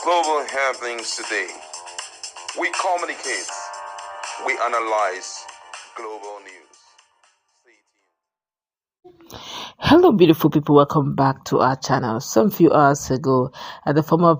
global happenings today. We communicate, we analyze global news. Stay tuned. Hello, beautiful people. Welcome back to our channel. Some few hours ago, the former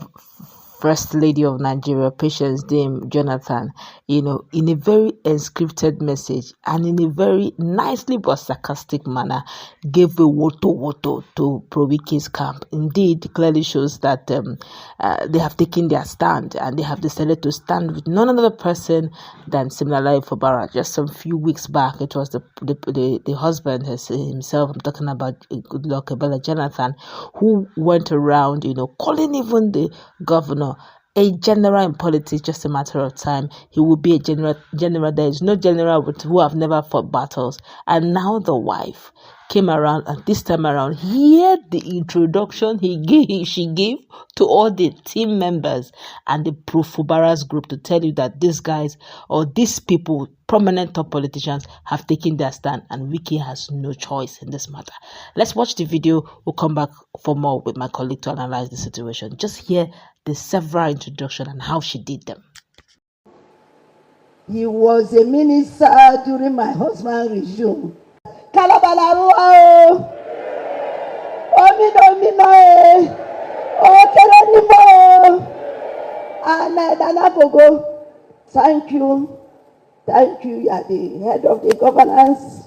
First Lady of Nigeria, Patience Dame Jonathan, in a very unscripted message and in a very nicely but sarcastic manner, gave a Wotowoto to Pro-Wike's camp. Indeed, clearly shows that they have taken their stand and they have decided to stand with none other person than Siminalayi Fubara. Just some few weeks back, it was the husband himself. I'm talking about Goodluck Ebele Jonathan, who went around, calling even the governor a general in politics. Just a matter of time, he will be a general. There is no general who have never fought battles. And now the wife came around, and this time around, hear the introduction she gave to all the team members and the Pro-Fubara's group to tell you that these guys or these people, prominent top politicians, have taken their stand, and Wike has no choice in this matter. Let's watch the video. We'll come back for more with my colleague to analyze the situation. Just hear the several introduction and how she did them. He was a minister during my husband's regime. Kalabalarua Omino Okeranimo Anadanagogo. Thank you. You are the head of the governance.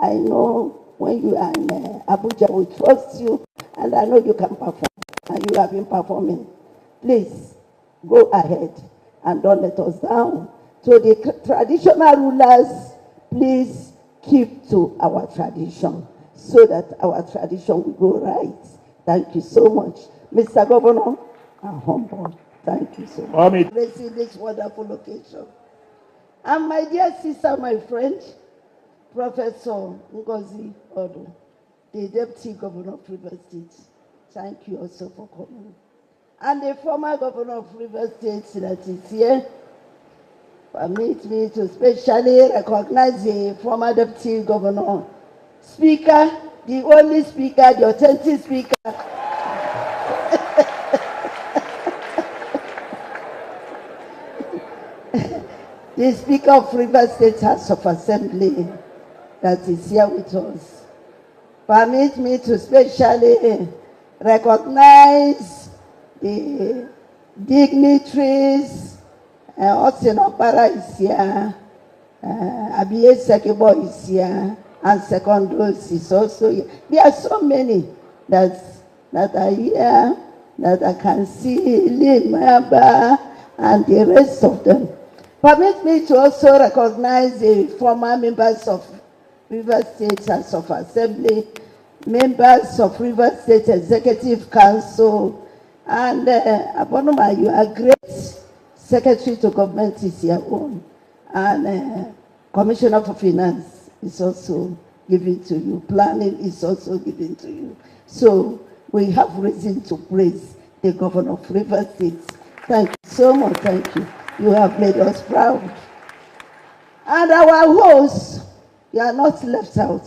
I know when you are in Abuja, we trust you, and I know you can perform, and you have been performing. Please go ahead and don't let us down. To the traditional rulers, please keep to our tradition so that our tradition will go right. Thank you so much. Mr. Governor, I'm humble. Thank you so much for blessing this wonderful occasion. And my dear sister, my friend, Professor Ngozi Odo, the Deputy Governor of Rivers State, thank you also for coming. And the former Governor of Rivers State that is here, permit me to specially recognize the former Deputy Governor, Speaker, the only Speaker, the authentic Speaker. The Speaker of Rivers State House of Assembly that is here with us. Permit me to specially recognize the dignitaries. Austin Opara is here, Abiye Sekebo is here, and Secondos is also here. There are so many that are here, that I can see, Lynn Maba, and the rest of them. Permit me to also recognize the former members of Rivers State House of Assembly, members of Rivers State Executive Council, and Abonoma, you are great. Secretary to Government is your own, and Commissioner for Finance is also given to you. Planning is also given to you. So we have reason to praise the Governor of Rivers State. Thank you so much. Thank you. You have made us proud. And our hosts, you are not left out.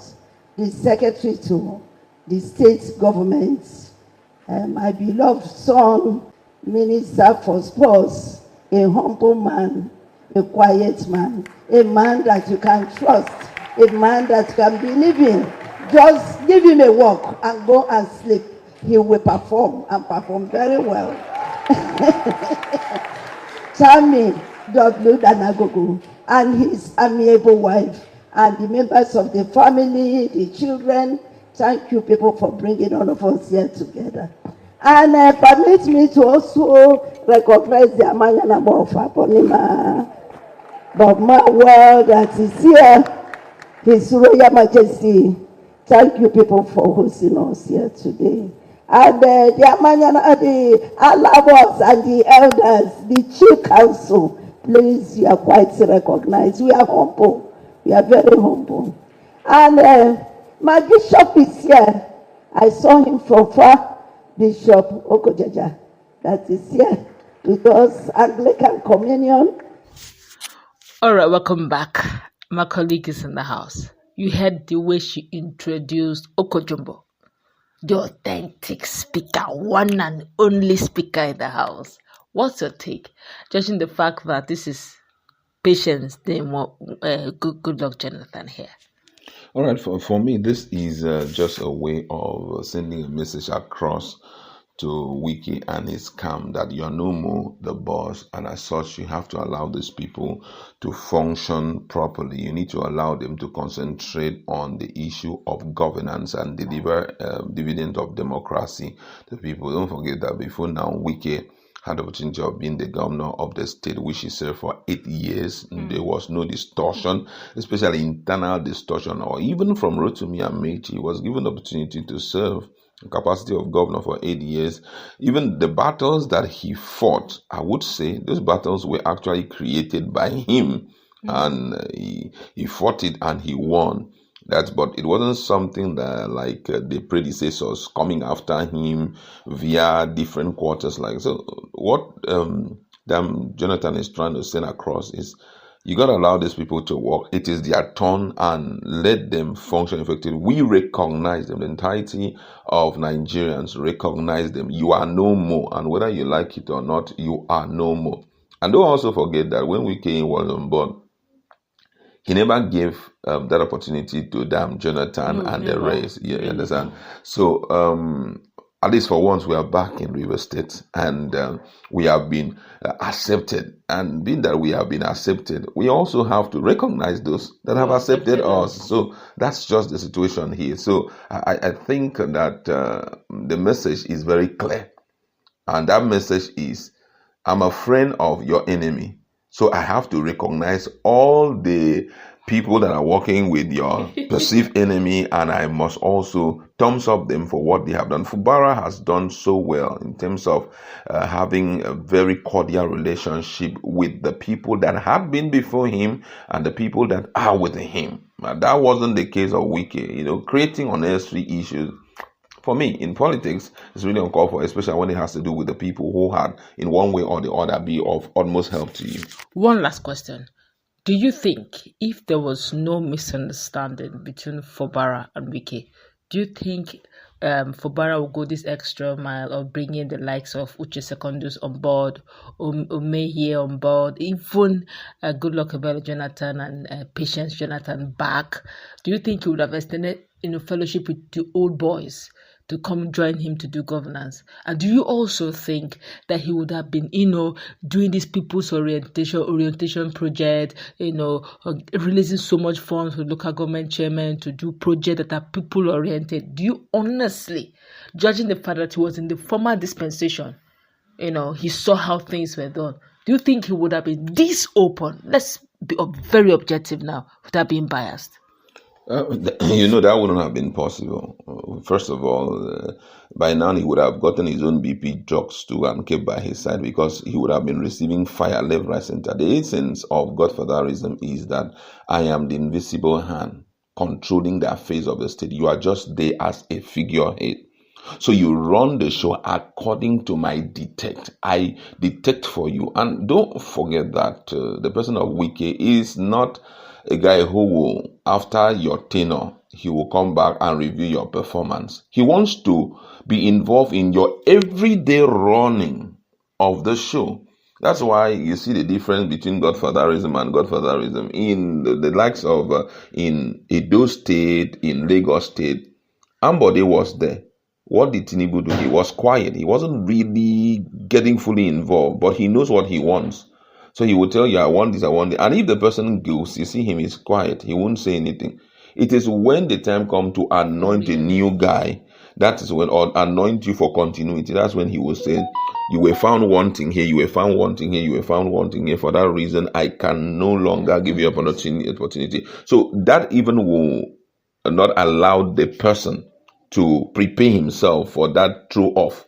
The Secretary to the State Government, my beloved son, Minister for Sports, a humble man, a quiet man, a man that you can trust, a man that can believe in. Just give him a walk and go and sleep. He will perform and perform very well. Tammy W. Danagogo and his amiable wife and the members of the family, the children. Thank you, people, for bringing all of us here together. And permit me to also recognize the Amanyana of Aponima, Bob Marwell that is here, His Royal Majesty. Thank you, people, for hosting us here today. And the Amanyana, the Alabos and the elders, the Chief Council, please, you are quite recognized. We are humble. We are very humble. And my bishop is here. I saw him from far. Bishop Okojaja, that is here with us, Anglican Communion. All right, welcome back. My colleague is in the house. You heard the way she introduced Okojumbo, the authentic speaker, one and only speaker in the house. What's your take, judging the fact that this is Patience name? Good luck, Jonathan here. All right, for me, this is just a way of sending a message across to Wike and his camp that you are no more the boss, and as such, you have to allow these people to function properly. You need to allow them to concentrate on the issue of governance and deliver dividend of democracy to people. Don't forget that before now, Wike had the opportunity of being the governor of the state, which he served for 8 years. There was no distortion, especially internal distortion, or even from Rotimi and Mechi. He was given the opportunity to serve the capacity of governor for 8 years. Even the battles that he fought, I would say, those battles were actually created by him, and he fought it and he won. But it wasn't something that like the predecessors coming after him via different quarters. So what Jonathan is trying to send across is you got to allow these people to work. It is their turn and let them function effectively. We recognize them. The entirety of Nigerians recognize them. You are no more. And whether you like it or not, you are no more. And don't also forget that when Wike was on board, he never gave that opportunity to Jonathan and the rest. Yeah, you understand? So, at least for once, we are back in River State, and we have been accepted. And being that we have been accepted, we also have to recognize those that have accepted us. So that's just the situation here. So I think that the message is very clear. And that message is, I'm a friend of your enemy. So I have to recognize all the people that are working with your perceived enemy, and I must also thumbs up them for what they have done. Fubara has done so well in terms of having a very cordial relationship with the people that had been before him and the people that are with him. That wasn't the case of Wike. Creating unnecessary issues, for me, in politics, is really uncalled for, especially when it has to do with the people who had, in one way or the other, be of utmost help to you. One last question. Do you think if there was no misunderstanding between Fubara and Wike, do you think Fubara will go this extra mile of bringing the likes of Uche Secondus on board, Umehie on board, even Goodluck Ebele Jonathan and Patience Jonathan back? Do you think he would have extended fellowship with the old boys to come join him to do governance? And do you also think that he would have been, doing this people's orientation project, releasing so much funds for local government chairmen to do projects that are people oriented? Do you honestly, judging the fact that he was in the former dispensation, he saw how things were done, do you think he would have been this open? Let's be very objective now, without being biased. That wouldn't have been possible. First of all, by now he would have gotten his own BP jocks too and kept by his side, because he would have been receiving fire left, right, center. The essence of Godfatherism is that I am the invisible hand controlling the affairs of the state. You are just there as a figurehead. So you run the show according to my dictate. I dictate for you. And don't forget that the person of Wike is not a guy who will, after your tenure, he will come back and review your performance. He wants to be involved in your everyday running of the show. That's why you see the difference between Godfatherism and Godfatherism. In the likes of in Edo State, in Lagos State, Ambode was there. What did Tinubu do? He was quiet. He wasn't really getting fully involved, but he knows what he wants. So he will tell you, I want this, I want it. And if the person goes, you see him is quiet. He won't say anything. It is when the time comes to anoint a new guy, that is when, or anoint you for continuity, that's when he will say, you were found wanting here, you were found wanting here, you were found wanting here. For that reason, I can no longer give you an opportunity. So that even will not allow the person to prepare himself for that throw off.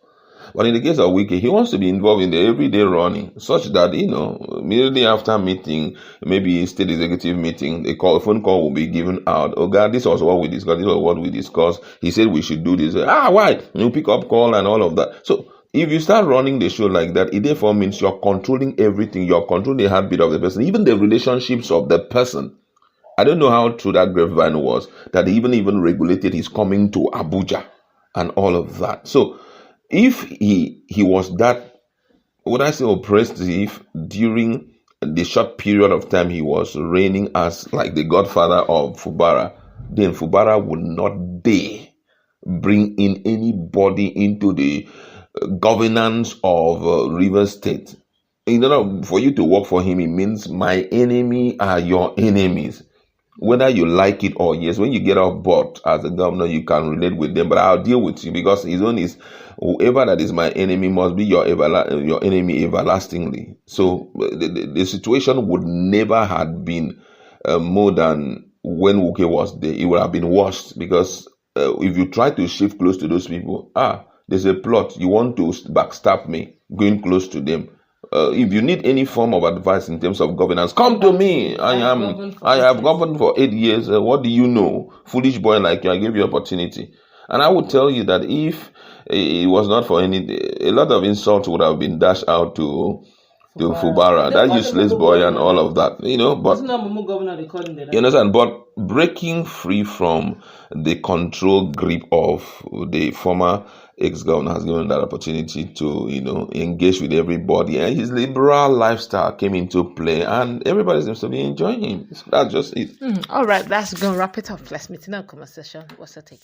But in the case of Wike, he wants to be involved in the everyday running, such that, immediately after meeting, maybe state executive meeting, a phone call will be given out. Oh God, this was what we discussed. This was what we discussed. He said we should do this. Why? You pick up call and all of that. So if you start running the show like that, it therefore means you're controlling everything. You're controlling the heartbeat of the person, even the relationships of the person. I don't know how true that grapevine was, that he even regulated his coming to Abuja and all of that. So if he was that would I say oppressive during the short period of time he was reigning as like the godfather of Fubara, then Fubara would not dare bring in anybody into the governance of Rivers State. In order for you to work for him, it means my enemy are your enemies. Whether you like it or yes, when you get off board as a governor, you can relate with them. But I'll deal with you because his own is whoever that is my enemy must be your enemy everlastingly. So the situation would never have been more than when Wuke was there. It would have been worse because if you try to shift close to those people, there's a plot. You want to backstab me, going close to them. If you need any form of advice in terms of governance, come to me. I have governed for 8 years. What do you know? Foolish boy like you, I gave you opportunity. And I would tell you that if it was not for any, a lot of insults would have been dashed out to Fubara, that useless boy and all of that, but you understand, but breaking free from the control grip of the former ex-governor has given that opportunity to, engage with everybody, and his liberal lifestyle came into play, and everybody seems to be enjoying him. So that's just it. All right, that's going to wrap it up. Let's meet in our conversation. What's your take?